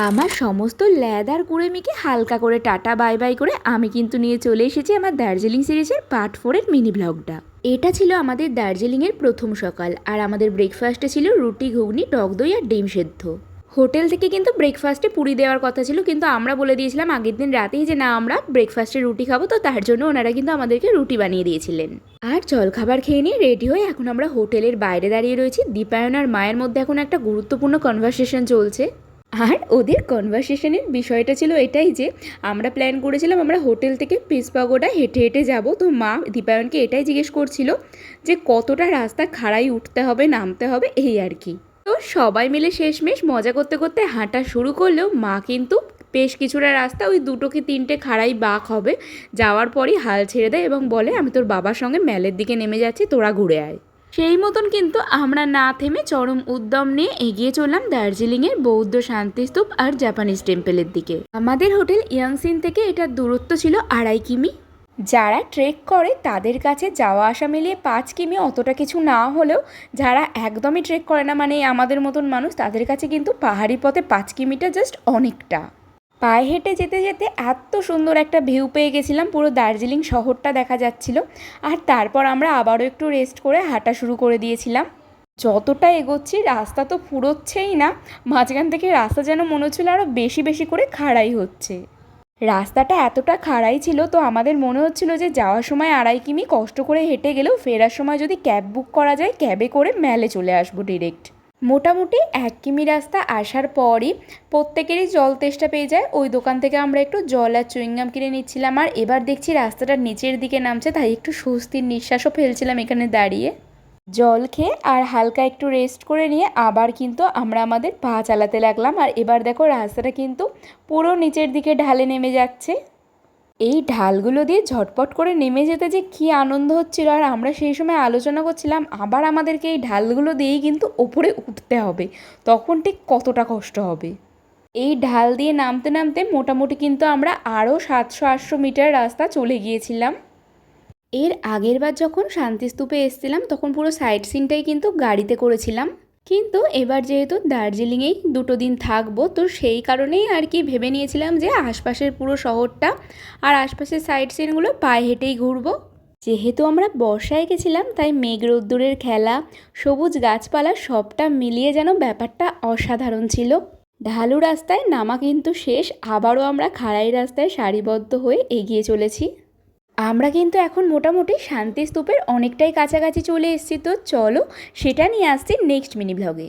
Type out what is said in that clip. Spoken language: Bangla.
আমার সমস্ত ল্যাদ আর কুড়েমিকে হালকা করে টাটা বাই বাই করে আমি কিন্তু নিয়ে চলে এসেছি আমার দার্জিলিং সিরিজের পার্ট 4 এর মিনি ব্লগটা। এটা ছিল আমাদের দার্জিলিংয়ের প্রথম সকাল, আর আমাদের ব্রেকফাস্টে ছিল রুটি, ঘুগনি, টক দই আর ডিম সেদ্ধ। হোটেল থেকে কিন্তু ব্রেকফাস্টে পুরি দেওয়ার কথা ছিল, কিন্তু আমরা বলে দিয়েছিলাম আগের দিন রাতেই যে না, আমরা ব্রেকফাস্টে রুটি খাবো, তো তার জন্য ওনারা কিন্তু আমাদেরকে রুটি বানিয়ে দিয়েছিলেন। আর জলখাবার খেয়ে নিয়ে রেডি হয়ে এখন আমরা হোটেলের বাইরে দাঁড়িয়ে রয়েছি। দীপায়ন আর মায়ের মধ্যে এখন একটা গুরুত্বপূর্ণ কনভারসেশন চলছে। আর ওদের কনভারসেশনের বিষয়টা ছিল এটাই যে আমরা প্ল্যান করেছিলাম আমরা হোটেল থেকে পিস পাগোডা হেঁটে হেঁটে যাব। তো মা দীপায়নকে এটাই জিজ্ঞেস করছিল যে কতটা রাস্তা খাড়াই উঠতে হবে নামতে হবে, এই আর কি। তো সবাই মিলে শেষমেশ মজা করতে করতে হাঁটা শুরু করলেও মা কিন্তু বেশ কিছুটা রাস্তা ওই 2 কি 3টে খাড়াই বাঁক হবে যাওয়ার পরই হাল ছেড়ে দেয় এবং বলে আমি তোর বাবার সঙ্গে ম্যালের দিকে নেমে যাচ্ছি, তোরা ঘুরে আয়। সেই মতন কিন্তু আমরা না থেমে চরম উদ্যম নিয়ে এগিয়ে চললাম দার্জিলিংয়ের বৌদ্ধ শান্তিস্তূপ আর জাপানিজ টেম্পলের দিকে। আমাদের হোটেল ইয়াংসিন থেকে এটার দূরত্ব ছিল 2.5 কিমি। যারা ট্রেক করে তাদের কাছে যাওয়া আসা মিলিয়ে 5 কিমি অতটা কিছু না হলেও যারা একদমই ট্রেক করে না, মানে আমাদের মতন মানুষ, তাদের কাছে কিন্তু পাহাড়ি পথে 5 কিমিটা জাস্ট অনেকটা। পায়ে হেঁটে যেতে যেতে এত সুন্দর একটা ভিউ পেয়ে গেছিলাম, পুরো দার্জিলিং শহরটা দেখা যাচ্ছিল। আর তারপর আমরা আবারও একটু রেস্ট করে হাঁটা শুরু করে দিয়েছিলাম। যতটা এগোচ্ছি রাস্তা তো ফুরোচ্ছেই না, মাঝখান থেকে রাস্তা যেন মনে হচ্ছিল আরও বেশি বেশি করে খাড়াই হচ্ছে। রাস্তাটা এতটা খাড়াই ছিল, তো আমাদের মনে হচ্ছিল যে যাওয়ার সময় 2.5 কিমি কষ্ট করে হেঁটে গেলেও ফেরার সময় যদি ক্যাব বুক করা যায়, ক্যাবে করে ম্যালে চলে আসবো ডিরেক্ট। মোটামুটি 1 কিমি রাস্তা আসার পরই প্রত্যেকেরই জল তেষ্টা পেয়ে যায়। ওই দোকান থেকে আমরা একটু জল আর চুইংগাম কিনে নিচ্ছিলাম। আর এবার দেখছি রাস্তাটার নিচের দিকে নামছে, তাই একটু স্বস্তির নিঃশ্বাসও ফেলছিলাম এখানে দাঁড়িয়ে। জল খেয়ে আর হালকা একটু রেস্ট করে নিয়ে আবার কিন্তু আমরা আমাদের পা চালাতে লাগলাম। আর এবার দেখো রাস্তাটা কিন্তু পুরো নিচের দিকে ঢালে নেমে যাচ্ছে। এই ঢালগুলো দিয়ে ঝটপট করে নেমে যেতে যে কী আনন্দ হচ্ছিল, আর আমরা সেই সময় আলোচনা করছিলাম আবার আমাদেরকে এই ঢালগুলো দিয়েই কিন্তু ওপরে উঠতে হবে, তখন ঠিক কতটা কষ্ট হবে। এই ঢাল দিয়ে নামতে নামতে মোটামুটি কিন্তু আমরা আরও 700-800 মিটার রাস্তা চলে গিয়েছিলাম। এর আগের বার যখন শান্তিস্তূপে এসেছিলাম তখন পুরো সাইট সিনটাই কিন্তু গাড়িতে করেছিলাম, কিন্তু এবার যেহেতু দার্জিলিংয়েই 2 দিন থাকবো, তো সেই কারণেই আর কি ভেবে নিয়েছিলাম যে আশপাশের পুরো শহরটা আর আশপাশের সাইট সিনগুলো পায়ে হেঁটেই ঘুরবো। যেহেতু আমরা বর্ষায় গেছিলাম তাই মেঘ রোদ্দুরের খেলা, সবুজ গাছপালা সবটা মিলিয়ে যেন ব্যাপারটা অসাধারণ ছিল। ঢালু রাস্তায় নামা কিন্তু শেষ, আবারও আমরা খাড়াই রাস্তায় সারিবদ্ধ হয়ে এগিয়ে চলেছি। আমরা কিন্তু এখন মোটামুটি শান্তিস্তূপের অনেকটাই কাছাকাছি চলে এসেছি, তো চলো সেটা নিয়ে আসছি নেক্সট মিনি ব্লগে।